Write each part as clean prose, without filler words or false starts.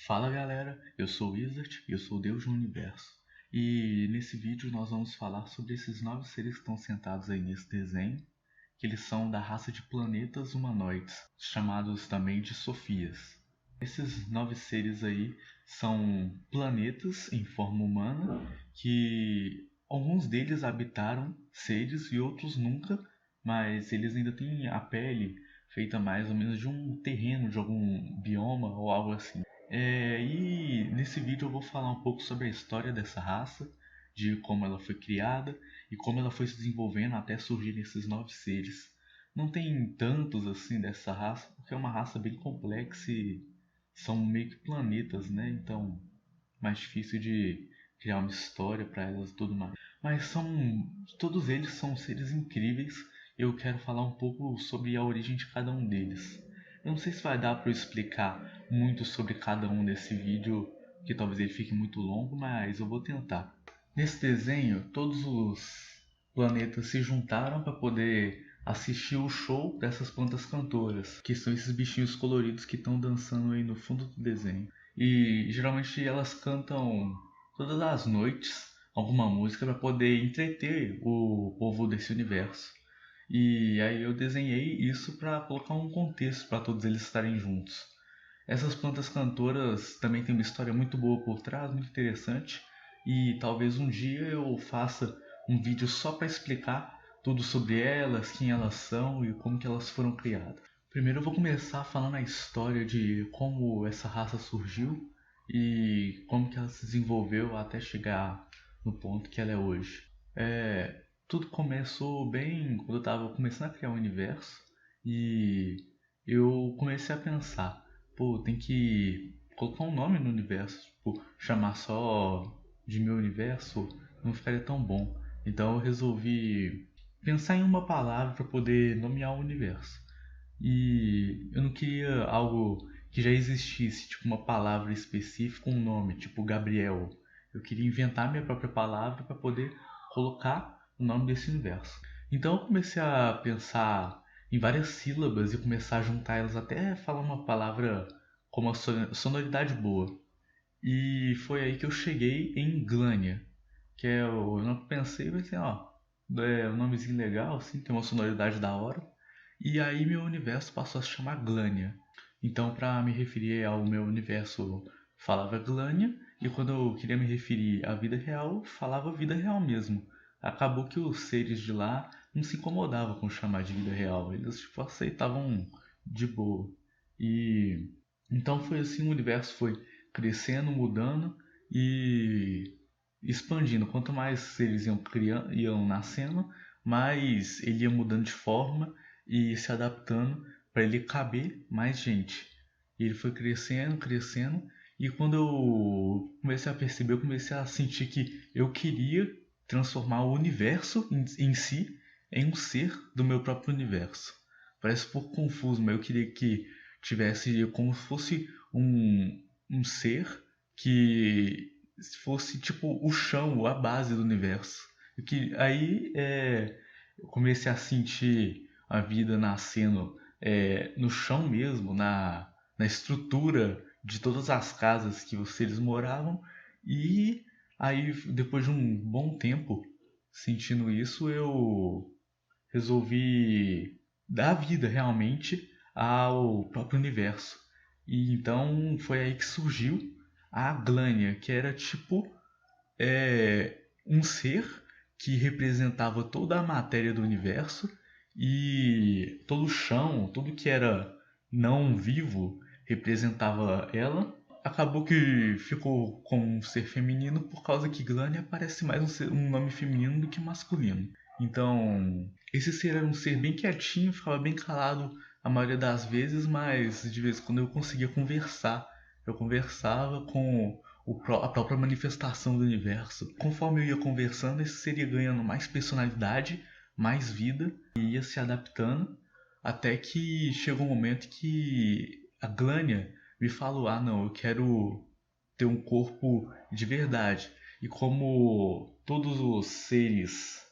Fala galera, eu sou o Wizard e eu sou o Deus do Universo. E nesse vídeo nós vamos falar sobre esses 9 seres que estão sentados aí nesse desenho, que eles são da raça de planetas humanoides, chamados também de Sofias. Esses 9 seres aí são planetas em forma humana, que alguns deles habitaram seres e outros nunca, mas eles ainda têm a pele feita mais ou menos de um terreno, de algum bioma ou algo assim. E nesse vídeo eu vou falar um pouco sobre a história dessa raça, de como ela foi criada e como ela foi se desenvolvendo até surgir esses 9 seres. Não tem tantos assim dessa raça, porque é uma raça bem complexa e são meio que planetas, né? Então, mais difícil de criar uma história para elas e tudo mais. Mas todos eles são seres incríveis. Eu quero falar um pouco sobre a origem de cada um deles. Eu não sei se vai dar para eu explicar muito sobre cada um nesse vídeo, que talvez ele fique muito longo, mas eu vou tentar. Nesse desenho, todos os planetas se juntaram para poder assistir o show dessas plantas cantoras, que são esses bichinhos coloridos que estão dançando aí no fundo do desenho. E geralmente elas cantam todas as noites alguma música para poder entreter o povo desse universo. E aí eu desenhei isso para colocar um contexto para todos eles estarem juntos. Essas plantas cantoras também têm uma história muito boa por trás, muito interessante, e talvez um dia eu faça um vídeo só para explicar tudo sobre elas, quem elas são e como que elas foram criadas. Primeiro eu vou começar falando a história de como essa raça surgiu e como que ela se desenvolveu até chegar no ponto que ela é hoje. Tudo começou bem quando eu estava começando a criar o universo e eu comecei a pensar, pô, tem que colocar um nome no universo, tipo, chamar só de meu universo não ficaria tão bom. Então eu resolvi pensar em uma palavra para poder nomear o universo. E eu não queria algo que já existisse, tipo uma palavra específica, um nome, tipo Gabriel. Eu queria inventar minha própria palavra para poder colocar o nome desse universo. Então eu comecei a pensar em várias sílabas e começar a juntar elas até falar uma palavra com uma sonoridade boa. E foi aí que eu cheguei em Glânia, que é o nome que eu pensei, vai ser, ó, é um nomezinho legal, assim, tem uma sonoridade da hora. E aí meu universo passou a se chamar Glânia. Então, para me referir ao meu universo, falava Glânia, e quando eu queria me referir à vida real, falava vida real mesmo. Acabou que os seres de lá não se incomodavam com chamar de vida real, eles tipo, aceitavam de boa. E então foi assim, o universo foi crescendo, mudando e expandindo. Quanto mais seres iam criando, iam nascendo, mais ele ia mudando de forma e se adaptando para ele caber mais gente. E ele foi crescendo, crescendo, e quando eu comecei a perceber, eu comecei a sentir que eu queria transformar o universo em si em um ser do meu próprio universo. Parece um pouco confuso, mas eu queria que tivesse como se fosse um ser que fosse tipo o chão, a base do universo. E que aí eu comecei a sentir a vida nascendo no chão mesmo, na estrutura de todas as casas que os seres moravam. E aí, depois de um bom tempo sentindo isso, eu resolvi dar vida realmente ao próprio universo. E então foi aí que surgiu a Glânia, que era tipo um ser que representava toda a matéria do universo e todo o chão, tudo que era não vivo representava ela. Acabou que ficou como um ser feminino por causa que Glânia parece mais um nome feminino do que masculino. Então, esse ser era um ser bem quietinho, ficava bem calado a maioria das vezes, mas de vez em quando eu conseguia conversar. Eu conversava com a própria manifestação do universo. Conforme eu ia conversando, esse ser ia ganhando mais personalidade, mais vida, e ia se adaptando, até que chegou um momento que a Glânia me falou, ah não, eu quero ter um corpo de verdade. E como todos os seres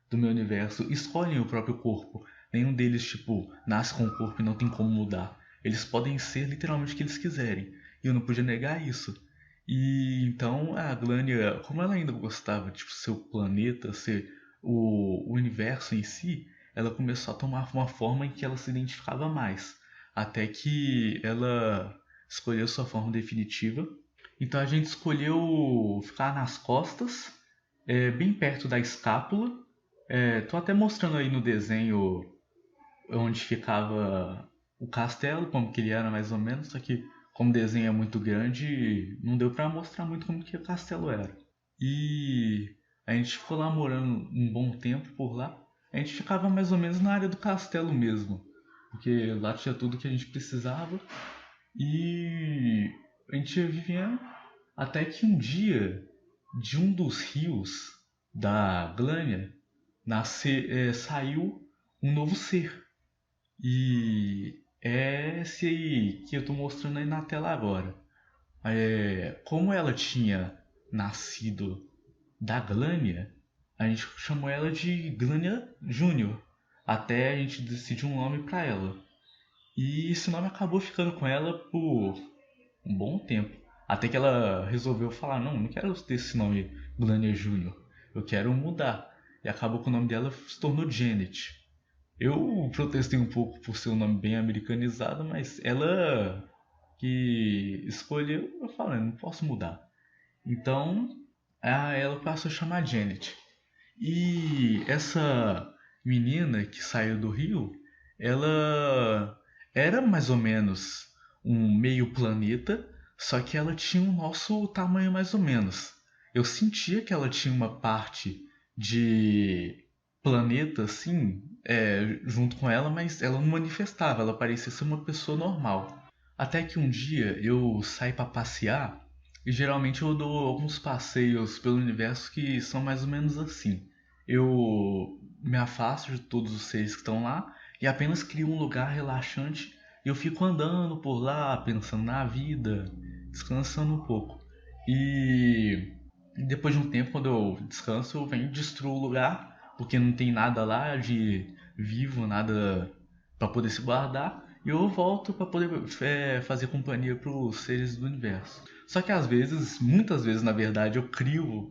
do meu universo escolhem o próprio corpo, nenhum deles, tipo, nasce com o corpo e não tem como mudar. Eles podem ser literalmente o que eles quiserem. e eu não podia negar isso. E então a Glânia, como ela ainda gostava de ser o planeta, ser o universo em si, ela começou a tomar uma forma em que ela se identificava mais, até que ela escolheu sua forma definitiva. Então a gente escolheu ficar nas costas, bem perto da escápula. Tô até mostrando aí no desenho onde ficava o castelo, como que ele era mais ou menos, só que como o desenho é muito grande, não deu pra mostrar muito como que o castelo era. E a gente ficou lá morando um bom tempo por lá. A gente ficava mais ou menos na área do castelo mesmo, porque lá tinha tudo que a gente precisava e a gente ia vivendo até que um dia, de um dos rios da Glânia, saiu um novo ser. E é esse aí que eu tô mostrando aí na tela agora. Como ela tinha nascido da Glânia, a gente chamou ela de Glânia Júnior, até a gente decidir um nome para ela. E esse nome acabou ficando com ela por um bom tempo. Até que ela resolveu falar, não quero ter esse nome Glânia Júnior, eu quero mudar. E acabou que o nome dela se tornou Janet. Eu protestei um pouco por ser um nome bem americanizado, mas ela que escolheu, eu falei, não posso mudar. Então, ela passou a chamar Janet. E essa menina que saiu do rio, ela era mais ou menos um meio planeta, só que ela tinha o nosso tamanho mais ou menos. Eu sentia que ela tinha uma parte de planeta, assim, junto com ela, mas ela não manifestava, ela parecia ser uma pessoa normal. Até que um dia eu saí para passear e geralmente eu dou alguns passeios pelo universo que são mais ou menos assim. Eu me afasto de todos os seres que estão lá e apenas crio um lugar relaxante e eu fico andando por lá, pensando na vida, descansando um pouco. E depois de um tempo, quando eu descanso, eu venho e destruo o lugar, porque não tem nada lá de vivo, nada para poder se guardar. E eu volto para poder fazer companhia para os seres do universo. Só que às vezes, muitas vezes na verdade,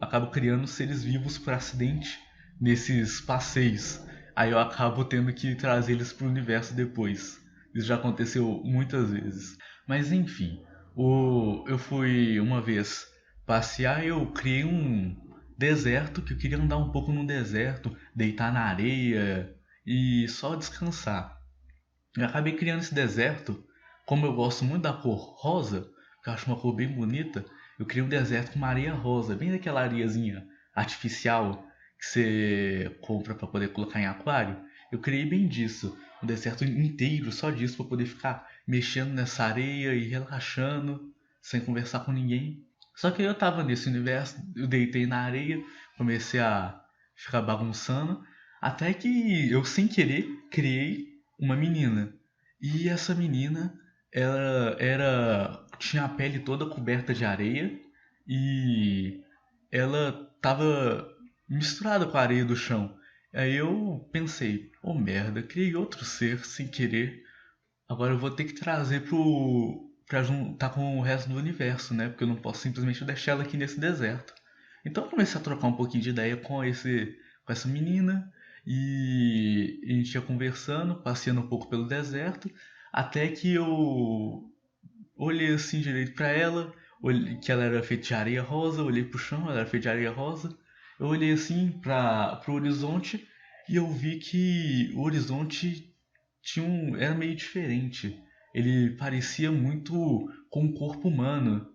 acabo criando seres vivos por acidente nesses passeios. Aí eu acabo tendo que trazer eles para o universo depois. Isso já aconteceu muitas vezes. Mas enfim, eu fui uma vez passear e eu criei um deserto que eu queria andar um pouco no deserto, deitar na areia e só descansar. Eu acabei criando esse deserto, como eu gosto muito da cor rosa, que eu acho uma cor bem bonita, eu criei um deserto com uma areia rosa, bem daquela areiazinha artificial que você compra para poder colocar em aquário. Eu criei bem disso, um deserto inteiro só disso para poder ficar mexendo nessa areia e relaxando, sem conversar com ninguém. Só que eu tava nesse universo, eu deitei na areia, comecei a ficar bagunçando, até que eu sem querer criei uma menina. E essa menina, ela tinha a pele toda coberta de areia e ela tava misturada com a areia do chão. Aí eu pensei, oh merda, criei outro ser sem querer. Agora eu vou ter que trazer pra juntar com o resto do universo, né? Porque eu não posso simplesmente deixar ela aqui nesse deserto. Então eu comecei a trocar um pouquinho de ideia com essa menina e a gente ia conversando, passeando um pouco pelo deserto, até que eu olhei assim direito pra ela, olhei que ela era feita de areia rosa, olhei pro chão, ela era feita de areia rosa. Eu olhei assim pro horizonte e eu vi que o horizonte era meio diferente. Ele parecia muito com o corpo humano,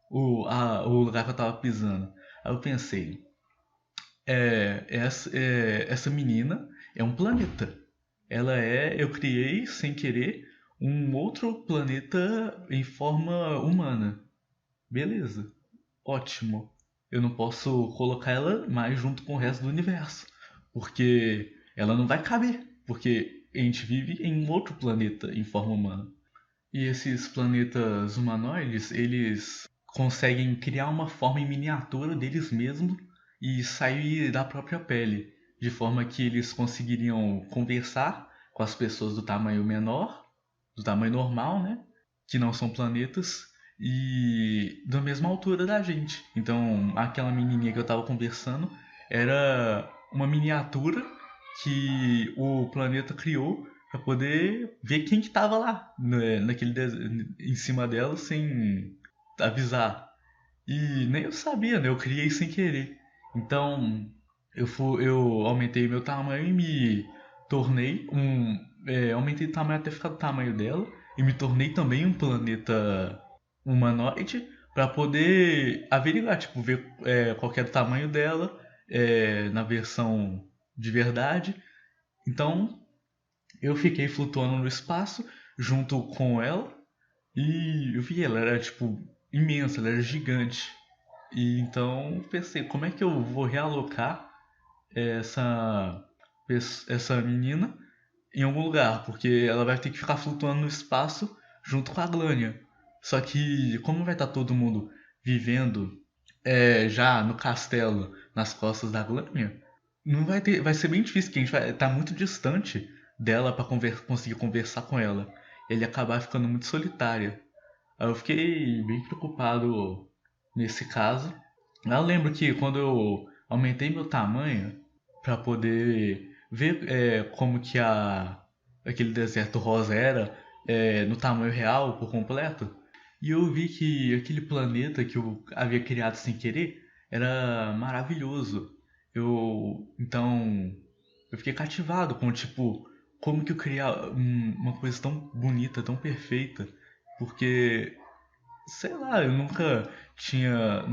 o lugar que eu tava pisando. Aí eu pensei, essa menina é um planeta. Eu criei sem querer um outro planeta em forma humana. Beleza, ótimo. Eu não posso colocar ela mais junto com o resto do universo, porque ela não vai caber, porque a gente vive em um outro planeta em forma humana. E esses planetas humanoides, eles conseguem criar uma forma em miniatura deles mesmos e sair da própria pele, de forma que eles conseguiriam conversar com as pessoas do tamanho menor, do tamanho normal, né? Que não são planetas, e da mesma altura da gente. Então, aquela menininha que eu tava conversando era uma miniatura que o planeta criou para poder ver quem que tava lá, né, em cima dela sem avisar. E nem eu sabia, né? Eu criei sem querer. Então, eu aumentei meu tamanho e me tornei um. Aumentei o tamanho até ficar do tamanho dela. E me tornei também um planeta humanoide para poder averiguar, tipo, ver qual que era o tamanho dela na versão de verdade. Então, eu fiquei flutuando no espaço junto com ela. E eu vi ela era, tipo, imensa, ela era gigante. E então pensei, como é que eu vou realocar essa, essa menina em algum lugar? Porque ela vai ter que ficar flutuando no espaço junto com a Glânia. Só que como vai estar todo mundo vivendo já no castelo, nas costas da Glânia, não vai ter, vai ser bem difícil, que a gente vai estar muito distante dela para conseguir conversar com ela. Ele acabar ficando muito solitária. Aí eu fiquei bem preocupado nesse caso. Eu lembro que quando eu aumentei meu tamanho para poder ver como que aquele deserto rosa era no tamanho real por completo, e eu vi que aquele planeta que eu havia criado sem querer era maravilhoso. Então eu fiquei cativado com tipo como que eu criar uma coisa tão bonita, tão perfeita, porque sei lá, eu nunca tinha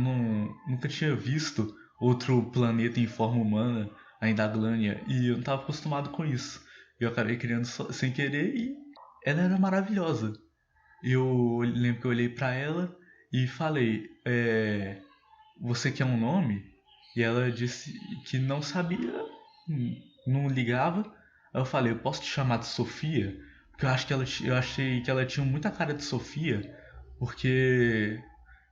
visto outro planeta em forma humana, ainda a Glânia, e eu não estava acostumado com isso. Eu acabei criando sem querer e ela era maravilhosa. Eu lembro que eu olhei pra ela e falei, você quer um nome? E ela disse que não sabia, não ligava. Aí eu falei, eu posso te chamar de Sofia? Porque eu achei que ela tinha muita cara de Sofia, porque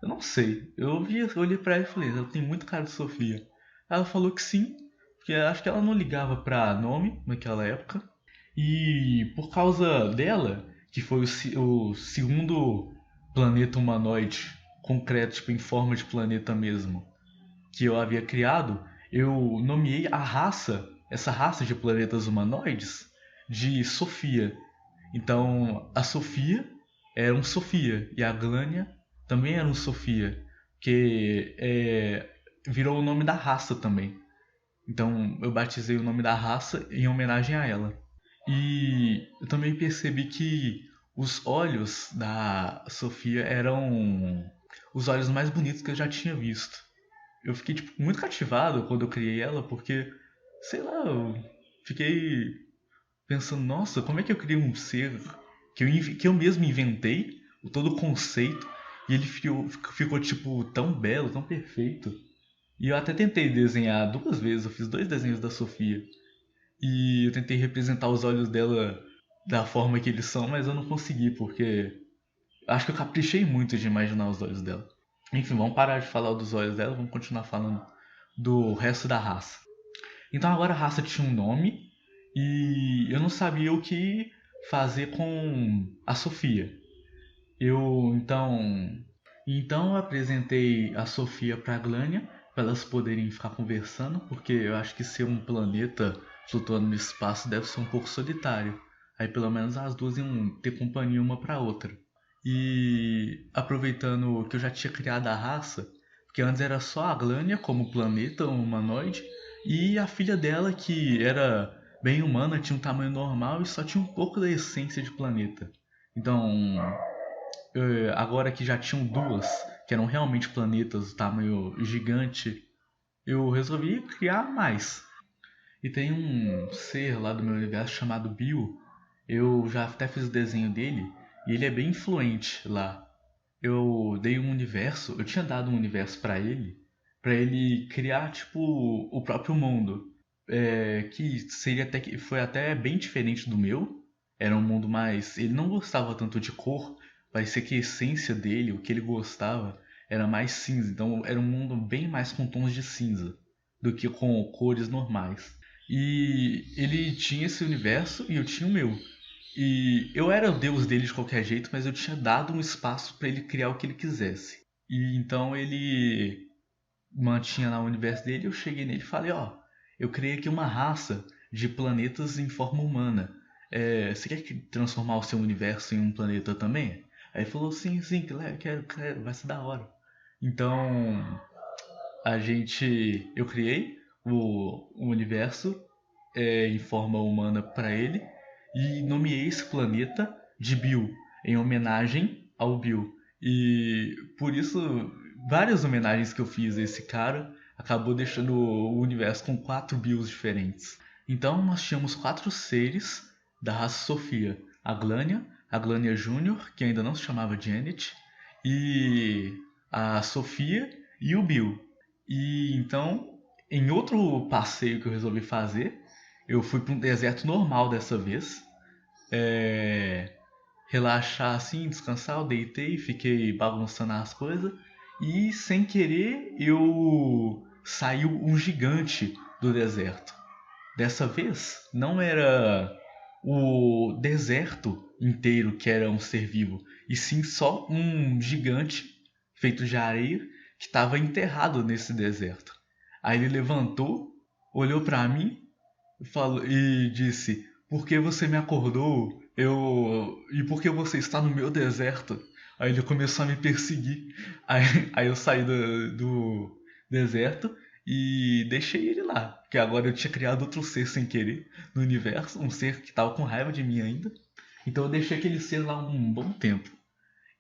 eu não sei. Eu olhei pra ela e falei, ela tem muito cara de Sofia. Ela falou que sim, porque eu acho que ela não ligava pra nome naquela época. E por causa dela, que foi o segundo planeta humanoide concreto, tipo em forma de planeta mesmo, que eu havia criado, eu nomeei essa raça de planetas humanoides, de Sofia. Então, a Sofia era um Sofia e a Glânia também era um Sofia, que virou o nome da raça também. Então, eu batizei o nome da raça em homenagem a ela. E eu também percebi que os olhos da Sofia eram os olhos mais bonitos que eu já tinha visto. Eu fiquei tipo, muito cativado quando eu criei ela, porque, sei lá, eu fiquei pensando, nossa, como é que eu criei um ser que eu mesmo inventei, todo o conceito, e ele ficou tipo tão belo, tão perfeito. E eu até tentei desenhar duas vezes, eu fiz dois desenhos da Sofia. E eu tentei representar os olhos dela da forma que eles são, mas eu não consegui, porque acho que eu caprichei muito de imaginar os olhos dela. Enfim, vamos parar de falar dos olhos dela, vamos continuar falando do resto da raça. Então agora a raça tinha um nome e eu não sabia o que fazer com a Sofia. Eu eu apresentei a Sofia para a Glânia para elas poderem ficar conversando, porque eu acho que ser um planeta flutuando no espaço deve ser um pouco solitário. Aí pelo menos as duas iam ter companhia uma para outra. E aproveitando que eu já tinha criado a raça, porque antes era só a Glânia como planeta humanoide e a filha dela que era bem humana, tinha um tamanho normal e só tinha um pouco da essência de planeta. Então, agora que já tinham duas, que eram realmente planetas, tamanho gigante, eu resolvi criar mais. E tem um ser lá do meu universo chamado Bill. Eu já até fiz o desenho dele e ele é bem influente lá. Eu dei um universo, eu tinha dado um universo para ele criar tipo o próprio mundo, que seria até que foi até bem diferente do meu. Era um mundo mais, ele não gostava tanto de cor, parecia que a essência dele, o que ele gostava, era mais cinza. Então era um mundo bem mais com tons de cinza do que com cores normais. E ele tinha esse universo e eu tinha o meu. E eu era o deus dele de qualquer jeito, mas eu tinha dado um espaço para ele criar o que ele quisesse. E então ele mantinha lá o universo dele, eu cheguei nele e falei, ó, eu criei aqui uma raça de planetas em forma humana. Você quer transformar o seu universo em um planeta também? Aí ele falou, sim, sim, quero, vai ser da hora. Então, eu criei o universo em forma humana para ele e nomeei esse planeta de Bill, em homenagem ao Bill. E por isso, várias homenagens que eu fiz a esse cara acabou deixando o universo com 4 Bills diferentes. Então nós tínhamos 4 seres da raça Sofia: a Glânia Júnior, que ainda não se chamava Janet, e a Sofia e o Bill. E então, em outro passeio que eu resolvi fazer, eu fui para um deserto normal dessa vez. Relaxar assim, descansar, eu deitei, fiquei bagunçando as coisas. E sem querer saiu um gigante do deserto. Dessa vez não era o deserto inteiro que era um ser vivo, e sim só um gigante feito de areia que estava enterrado nesse deserto. Aí ele levantou, olhou para mim e disse: Por que você me acordou? E por que você está no meu deserto? Aí ele começou a me perseguir. Aí, aí eu saí do deserto e deixei ele lá. Porque agora eu tinha criado outro ser sem querer no universo, um ser que estava com raiva de mim ainda. Então eu deixei aquele ser lá um bom tempo.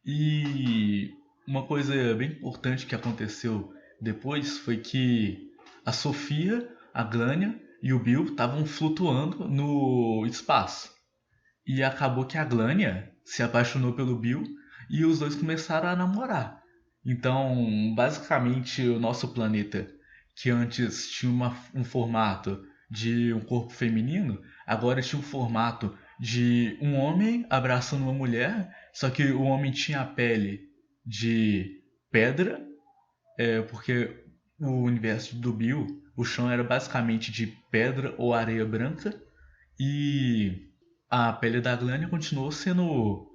E uma coisa bem importante que aconteceu depois foi que a Sofia, a Glânia e o Bill estavam flutuando no espaço. E acabou que a Glânia se apaixonou pelo Bill e os dois começaram a namorar. Então, basicamente, o nosso planeta, que antes tinha um formato de um corpo feminino, agora tinha um formato de um homem abraçando uma mulher, só que o homem tinha a pele de pedra, porque o universo do Bill, o chão era basicamente de pedra ou areia branca, e a pele da Glânia continuou sendo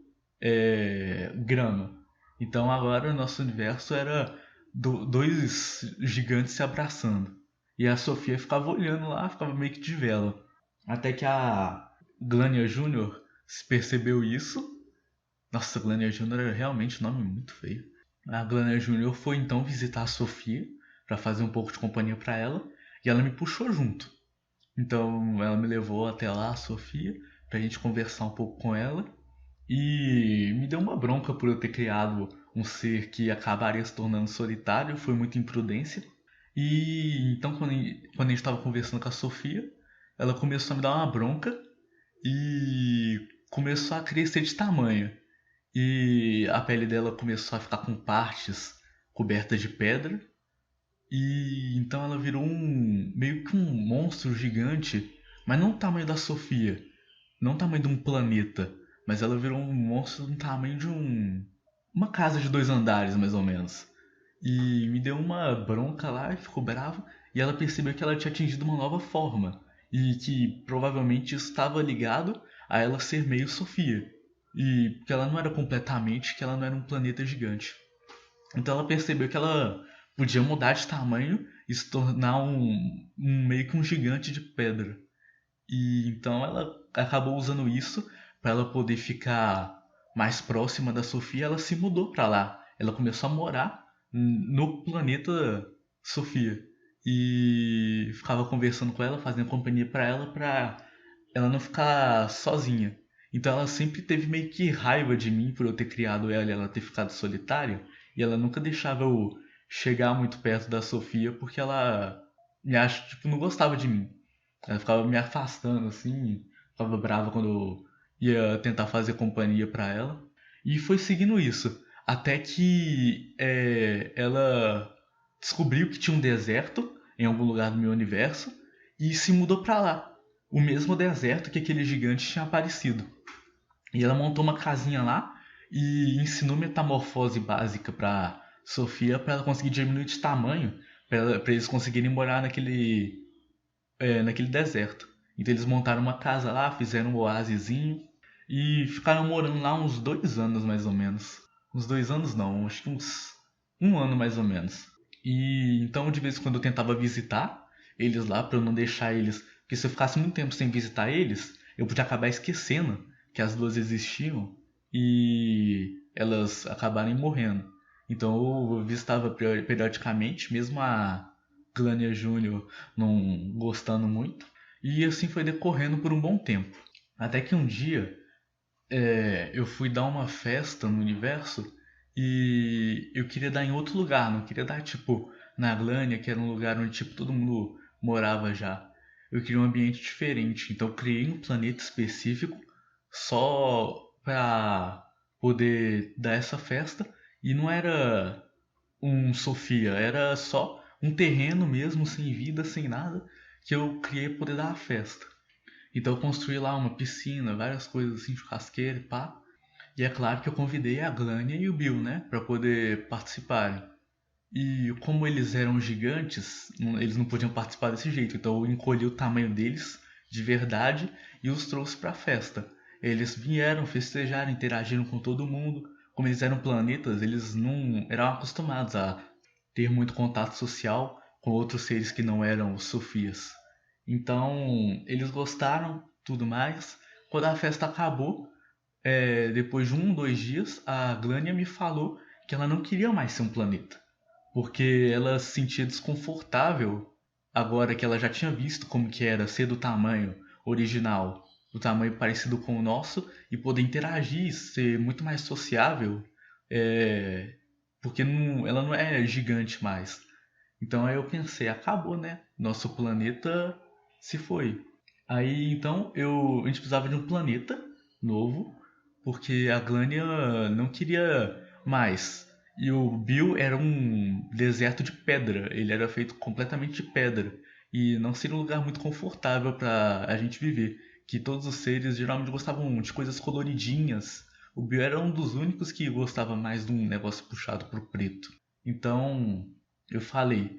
grama. Então agora o nosso universo era dois gigantes se abraçando. E a Sofia ficava olhando lá, ficava meio que de vela. Até que a Glânia Júnior percebeu isso. Nossa, Glânia Júnior era realmente um nome muito feio. A Glânia Júnior foi então visitar a Sofia para fazer um pouco de companhia para ela. E ela me puxou junto. Então ela me levou até lá, a Sofia, pra gente conversar um pouco com ela. E me deu uma bronca por eu ter criado um ser que acabaria se tornando solitário, foi muita imprudência. E então quando a gente estava conversando com a Sofia, ela começou a me dar uma bronca e começou a crescer de tamanho. E a pele dela começou a ficar com partes cobertas de pedra. E então ela virou meio que um monstro gigante, mas não o tamanho da Sofia, não o tamanho de um planeta, mas ela virou um monstro do tamanho de uma casa de 2 andares, mais ou menos. E me deu uma bronca lá e ficou brava, e ela percebeu que ela tinha atingido uma nova forma, e que provavelmente estava ligado a ela ser meio Sofia. E que ela não era completamente, que ela não era um planeta gigante. Então ela percebeu que ela podia mudar de tamanho e se tornar meio que um gigante de pedra. E então ela acabou usando isso para ela poder ficar mais próxima da Sofia. Ela se mudou para lá. Ela começou a morar no planeta Sofia e ficava conversando com ela, fazendo companhia para ela não ficar sozinha. Então ela sempre teve meio que raiva de mim por eu ter criado ela e ela ter ficado solitária. E ela nunca deixava eu chegar muito perto da Sofia porque ela tipo, não gostava de mim. Ela ficava me afastando assim, ficava brava quando eu ia tentar fazer companhia pra ela. E foi seguindo isso. Até que ela descobriu que tinha um deserto em algum lugar do meu universo e se mudou pra lá. O mesmo deserto que aquele gigante tinha aparecido. E ela montou uma casinha lá e ensinou metamorfose básica pra Sofia para ela conseguir diminuir de tamanho, para eles conseguirem morar naquele deserto. Então eles montaram uma casa lá, fizeram um oásisinho E ficaram morando lá uns 2 anos mais ou menos. Uns 2 anos não, acho que uns 1 ano mais ou menos. E então de vez em quando eu tentava visitar eles lá pra eu não deixar eles. Porque se eu ficasse muito tempo sem visitar eles, eu podia acabar esquecendo que as duas existiam e elas acabarem morrendo. Então eu visitava periodicamente, mesmo a Glânia Júnior não gostando muito. E assim foi decorrendo por um bom tempo. Até que um dia eu fui dar uma festa no universo e eu queria dar em outro lugar, não queria dar tipo na Glânia, que era um lugar onde tipo todo mundo morava já. Eu queria um ambiente diferente, então eu criei um planeta específico só pra poder dar essa festa e não era um Sofia, era só um terreno mesmo, sem vida, sem nada, que eu criei pra poder dar a festa. Então eu construí lá uma piscina, várias coisas assim, churrasqueira e pá. E é claro que eu convidei a Glânia e o Bill, né, pra poder participarem. E como eles eram gigantes, eles não podiam participar desse jeito, então eu encolhi o tamanho deles de verdade e os trouxe pra festa. Eles vieram, festejaram, interagiram com todo mundo. Como eles eram planetas, eles não eram acostumados a ter muito contato social com outros seres que não eram os Sofias. Então, eles gostaram, tudo mais. Quando a festa acabou, depois de 2 dias, a Glânia me falou que ela não queria mais ser um planeta, porque ela se sentia desconfortável agora que ela já tinha visto como que era ser do tamanho original, do tamanho parecido com o nosso e poder interagir, ser muito mais sociável, é, porque ela não é gigante mais. Então aí eu pensei, acabou, né? Nosso planeta se foi. Aí então a gente precisava de um planeta novo, porque a Glânia não queria mais. E o Bill era um deserto de pedra, ele era feito completamente de pedra. E não seria um lugar muito confortável para a gente viver. Que todos os seres geralmente gostavam de coisas coloridinhas. O Bill era um dos únicos que gostava mais de um negócio puxado pro preto. Então eu falei,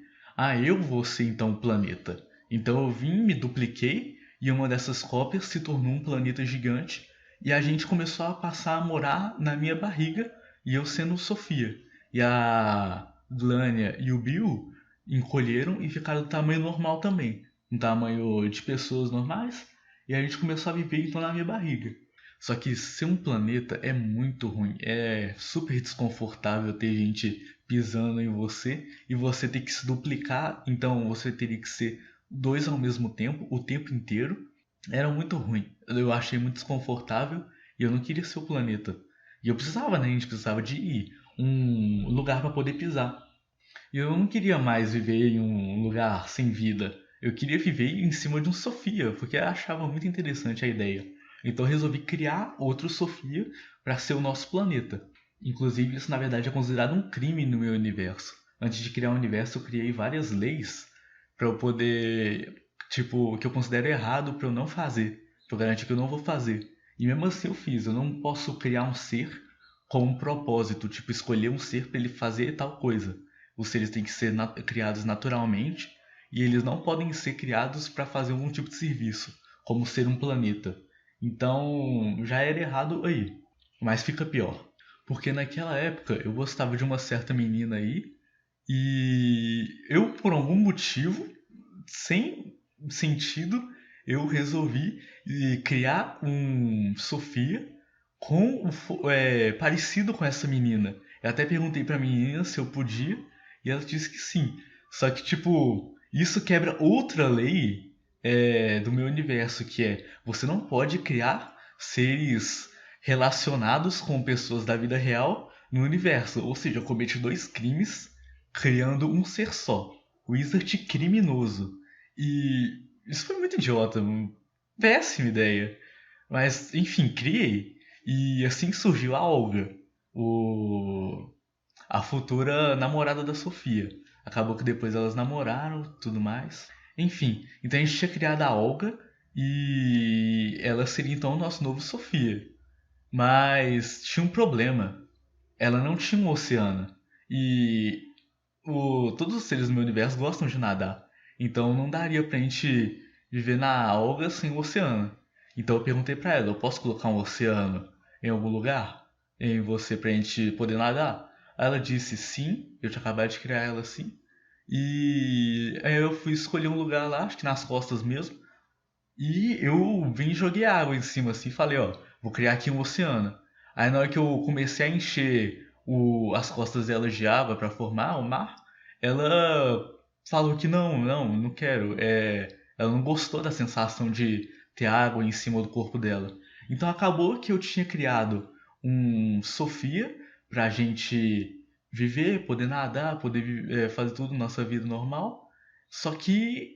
eu vou ser então o planeta. Então eu vim, me dupliquei e uma dessas cópias se tornou um planeta gigante e a gente começou a passar a morar na minha barriga e eu sendo Sofia. E a Glânia e o Bill encolheram e ficaram do tamanho normal também, um tamanho de pessoas normais, e a gente começou a viver então na minha barriga. Só que ser um planeta é muito ruim, é super desconfortável ter gente pisando em você e você ter que se duplicar, então você teria que ser dois ao mesmo tempo, o tempo inteiro. Era muito ruim, eu achei muito desconfortável e eu não queria ser o planeta. E eu precisava, né? A gente precisava de um lugar para poder pisar. E eu não queria mais viver em um lugar sem vida. Eu queria viver em cima de um Sofia, porque eu achava muito interessante a ideia. Então eu resolvi criar outro Sofia para ser o nosso planeta. Inclusive, isso na verdade é considerado um crime no meu universo. Antes de criar o universo, eu criei várias leis para eu poder, tipo, que eu considero errado para eu não fazer, para eu garantir que eu não vou fazer. E mesmo assim eu fiz. Eu não posso criar um ser com um propósito, tipo, escolher um ser para ele fazer tal coisa. Os seres têm que ser criados naturalmente e eles não podem ser criados para fazer algum tipo de serviço, como ser um planeta. Então já era errado aí, mas fica pior. Porque naquela época eu gostava de uma certa menina aí e eu, por algum motivo, sem sentido, eu resolvi criar um Sofia parecido com essa menina. Eu até perguntei pra menina se eu podia e ela disse que sim. Só que, tipo, isso quebra outra lei do meu universo, que é você não pode criar seres relacionados com pessoas da vida real no universo. Ou seja, eu cometi dois crimes criando um ser só. Wizard criminoso. E isso foi muito idiota, péssima ideia. Mas, enfim, criei. E assim que surgiu a Olga, o... a futura namorada da Sofia. Acabou que depois elas namoraram, tudo mais. Enfim, então a gente tinha criado a Olga e ela seria então o nosso novo Sofia. Mas tinha um problema. Ela não tinha um oceano. E todos os seres do meu universo gostam de nadar. Então não daria pra gente viver na Olga sem o oceano. Então eu perguntei pra ela, eu posso colocar um oceano em algum lugar? Em você pra gente poder nadar? Aí ela disse sim, eu tinha acabado de criar ela assim. E aí eu fui escolher um lugar lá, acho que nas costas mesmo. E eu vim e joguei água em cima assim, falei, ó, vou criar aqui um oceano. Aí na hora que eu comecei a encher as costas dela de água para formar o mar, ela falou que não quero. Ela não gostou da sensação de ter água em cima do corpo dela. Então acabou que eu tinha criado um Sofia pra gente viver, poder nadar, poder fazer tudo nossa vida normal. Só que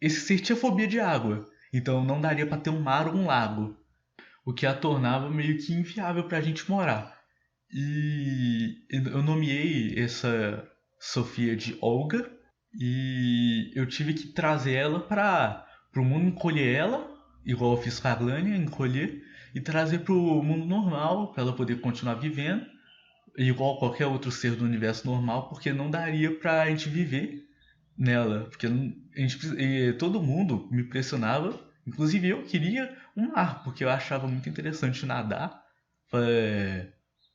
esse ser tinha fobia de água, então não daria para ter um mar ou um lago, o que a tornava meio que inviável para a gente morar. E eu nomeei essa Sofia de Olga e eu tive que trazer ela para o mundo, encolher ela, igual eu fiz com a Glânia, encolher, e trazer para o mundo normal, para ela poder continuar vivendo, igual qualquer outro ser do universo normal, porque não daria para a gente viver nela, porque todo mundo me pressionava, inclusive eu queria um mar, porque eu achava muito interessante nadar, é,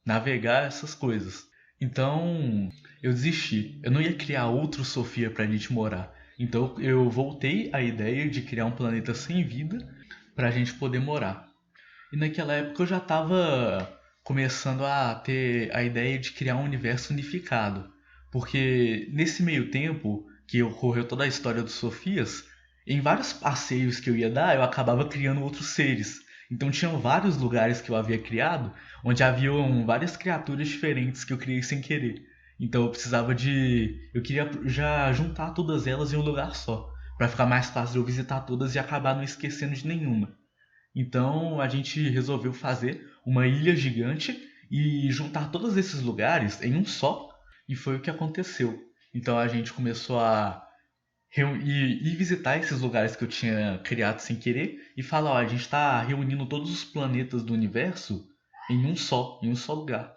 navegar essas coisas. Então eu desisti, eu não ia criar outro Sofia pra gente morar. Então eu voltei à ideia de criar um planeta sem vida pra gente poder morar. E naquela época eu já estava começando a ter a ideia de criar um universo unificado. Porque nesse meio tempo que ocorreu toda a história dos Sofias, em vários passeios que eu ia dar, eu acabava criando outros seres. Então tinham vários lugares que eu havia criado, onde haviam várias criaturas diferentes que eu criei sem querer. Então eu precisava de. Eu queria já juntar todas elas em um lugar só, para ficar mais fácil de eu visitar todas e acabar não esquecendo de nenhuma. Então a gente resolveu fazer uma ilha gigante e juntar todos esses lugares em um só, e foi o que aconteceu. Então a gente começou a ir visitar esses lugares que eu tinha criado sem querer e falar: ó, a gente está reunindo todos os planetas do universo em um só lugar.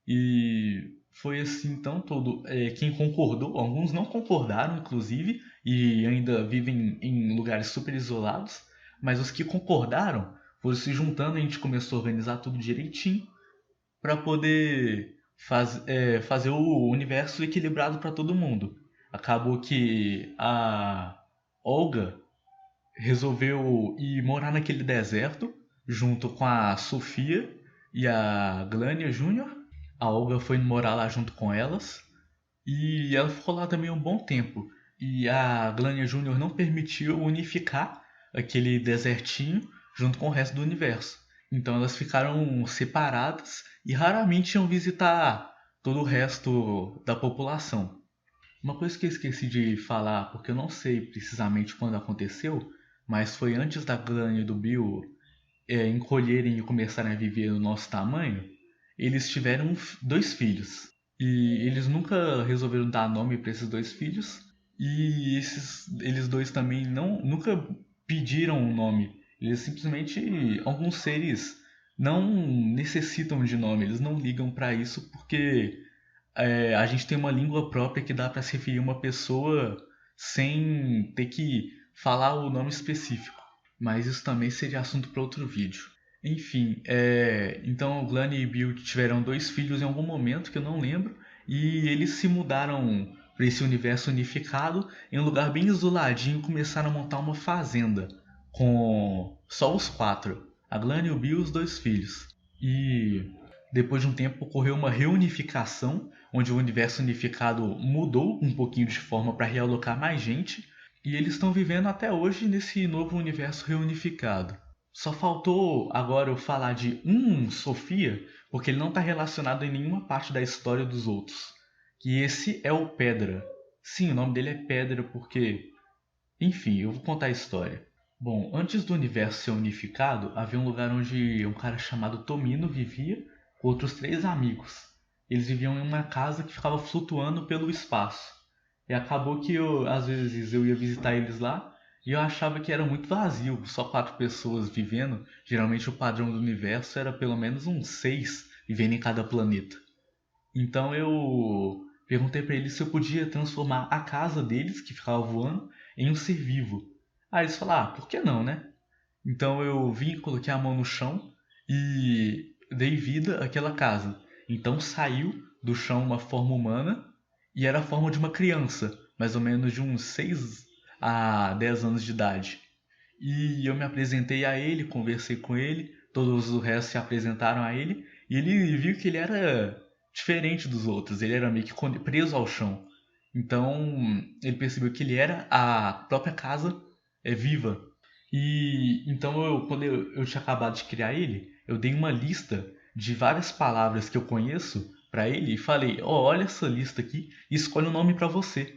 E foi assim então todo. Quem concordou, alguns não concordaram, inclusive, e ainda vivem em lugares super isolados, mas os que concordaram foram se juntando e a gente começou a organizar tudo direitinho para poder fazer o universo equilibrado para todo mundo. Acabou que a Olga resolveu ir morar naquele deserto junto com a Sofia e a Glânia Júnior. A Olga foi morar lá junto com elas e ela ficou lá também um bom tempo. E a Glânia Júnior não permitiu unificar aquele desertinho junto com o resto do universo. Então elas ficaram separadas e raramente iam visitar todo o resto da população. Uma coisa que eu esqueci de falar, porque eu não sei precisamente quando aconteceu, mas foi antes da Glânia e do Bill encolherem e começarem a viver no nosso tamanho, eles tiveram dois filhos. E eles nunca resolveram dar nome para esses dois filhos. E eles dois também nunca pediram um nome. Eles simplesmente, alguns seres não necessitam de nome, eles não ligam para isso porque a gente tem uma língua própria que dá para se referir a uma pessoa sem ter que falar o nome específico. Mas isso também seria assunto para outro vídeo. Enfim, então Glenn e Bill tiveram dois filhos em algum momento que eu não lembro, e eles se mudaram para esse universo unificado em um lugar bem isoladinho e começaram a montar uma fazenda com só os quatro, a Glenn, o Bill e os dois filhos. E depois de um tempo ocorreu uma reunificação, onde o universo unificado mudou um pouquinho de forma para realocar mais gente, e eles estão vivendo até hoje nesse novo universo reunificado. Só faltou agora eu falar de Sofia, porque ele não está relacionado em nenhuma parte da história dos outros. Que esse é o Pedra. Sim, o nome dele é Pedra porque. Enfim, eu vou contar a história. Bom, antes do universo ser unificado, havia um lugar onde um cara chamado Tomino vivia com outros três amigos. Eles viviam em uma casa que ficava flutuando pelo espaço. E acabou que às vezes eu ia visitar eles lá e eu achava que era muito vazio, só quatro pessoas vivendo. Geralmente o padrão do universo era pelo menos uns seis vivendo em cada planeta. Então eu perguntei pra eles se eu podia transformar a casa deles, que ficava voando, em um ser vivo. Aí eles falaram, por que não, né? Então eu vim, coloquei a mão no chão e dei vida àquela casa. Então saiu do chão uma forma humana e era a forma de uma criança, mais ou menos de uns 6 a 10 anos de idade. E eu me apresentei a ele, conversei com ele, todos os restos se apresentaram a ele, e ele viu que ele era diferente dos outros, ele era meio que preso ao chão. Então ele percebeu que ele era a própria casa viva. E então quando eu tinha acabado de criar ele, eu dei uma lista de várias palavras que eu conheço para ele e falei: "Ó, olha essa lista aqui e escolhe um nome para você."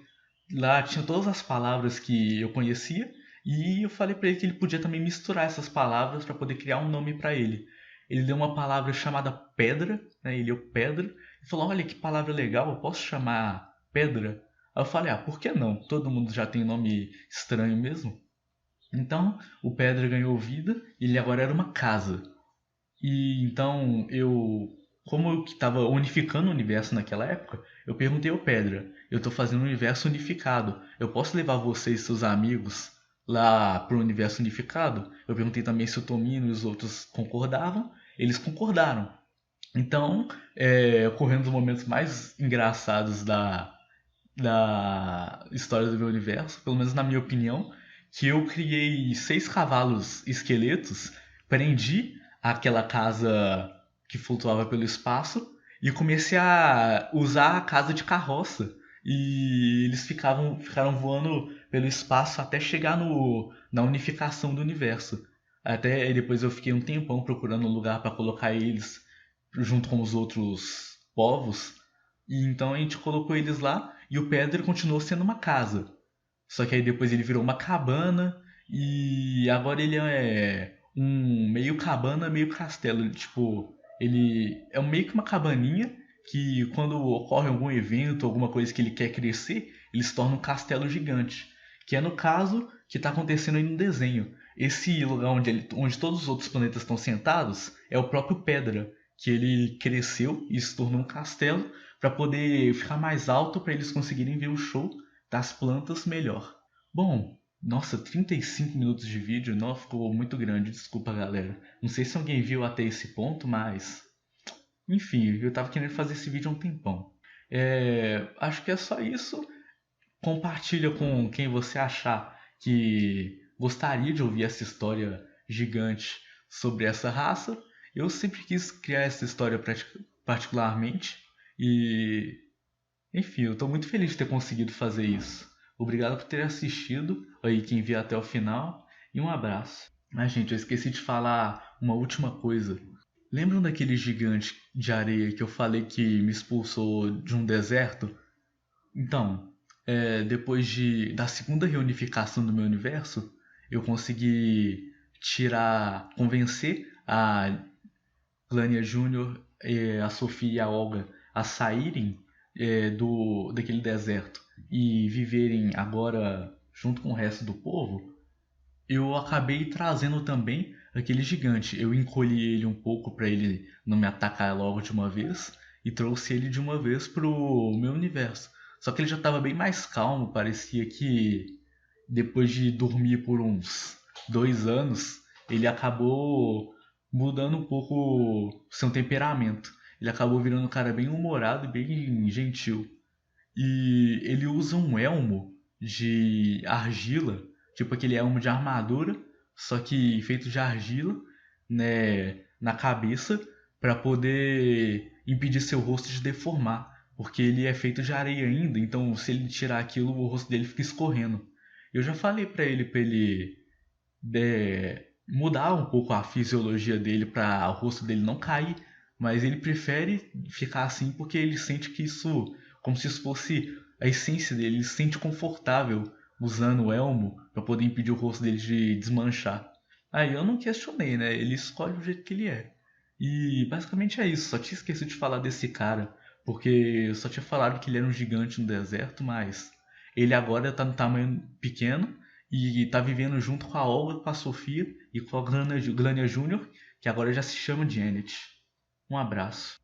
Lá tinha todas as palavras que eu conhecia e eu falei para ele que ele podia também misturar essas palavras para poder criar um nome para ele. Ele deu uma palavra chamada pedra, né? Ele deu pedra e falou: "Olha que palavra legal, eu posso chamar pedra?" Aí eu falei: "Ah, por que não? Todo mundo já tem nome estranho mesmo." Então o pedra ganhou vida e ele agora era uma casa. E então como eu que estava unificando o universo naquela época, eu perguntei ao Pedra: eu estou fazendo um universo unificado, eu posso levar você e seus amigos lá para o universo unificado? Eu perguntei também se o Tomino e os outros concordavam, eles concordaram. Então, ocorrendo os momentos mais engraçados da história do meu universo, pelo menos na minha opinião, que eu criei 6 cavalos esqueletos, prendi aquela casa que flutuava pelo espaço e comecei a usar a casa de carroça. E eles ficaram voando pelo espaço até chegar na unificação do universo. Até depois eu fiquei um tempão procurando um lugar para colocar eles junto com os outros povos. E então a gente colocou eles lá e o Pedro continuou sendo uma casa. Só que aí depois ele virou uma cabana e agora ele é um meio cabana, meio castelo. Tipo, ele é meio que uma cabaninha que quando ocorre algum evento, alguma coisa que ele quer crescer, ele se torna um castelo gigante. Que é no caso que está acontecendo aí no desenho. Esse lugar onde todos os outros planetas estão sentados é o próprio Pedra, que ele cresceu e se tornou um castelo para poder ficar mais alto para eles conseguirem ver o show das plantas melhor. Bom, nossa, 35 minutos de vídeo, não ficou muito grande, desculpa galera. Não sei se alguém viu até esse ponto, mas enfim, eu tava querendo fazer esse vídeo há um tempão. Acho que é só isso. Compartilha com quem você achar que gostaria de ouvir essa história gigante sobre essa raça. Eu sempre quis criar essa história particularmente e, enfim, eu estou muito feliz de ter conseguido fazer isso. Obrigado por ter assistido, aí quem viu até o final, e um abraço. Ah, gente, eu esqueci de falar uma última coisa. Lembram daquele gigante de areia que eu falei que me expulsou de um deserto? Então, depois da segunda reunificação do meu universo, eu consegui convencer a Glânia Júnior, a Sofia e a Olga a saírem daquele deserto e viverem agora junto com o resto do povo. Eu acabei trazendo também aquele gigante. Eu encolhi ele um pouco para ele não me atacar logo de uma vez e trouxe ele de uma vez pro meu universo. Só que ele já estava bem mais calmo, parecia que depois de dormir por uns 2 anos, ele acabou mudando um pouco o seu temperamento. Ele acabou virando um cara bem humorado e bem gentil. E ele usa um elmo de argila, tipo aquele elmo de armadura, só que feito de argila, né, na cabeça, para poder impedir seu rosto de deformar, porque ele é feito de areia ainda, então se ele tirar aquilo, o rosto dele fica escorrendo. Eu já falei para ele mudar um pouco a fisiologia dele para o rosto dele não cair, mas ele prefere ficar assim porque ele sente que isso, como se isso fosse a essência dele, ele se sente confortável usando o elmo para poder impedir o rosto dele de desmanchar. Aí eu não questionei, né? Ele escolhe o jeito que ele é. E basicamente é isso. Só tinha esquecido de falar desse cara, porque eu só tinha falado que ele era um gigante no deserto, mas ele agora tá no tamanho pequeno e tá vivendo junto com a Olga, com a Sofia e com a Glânia Júnior, que agora já se chama Janet. Um abraço.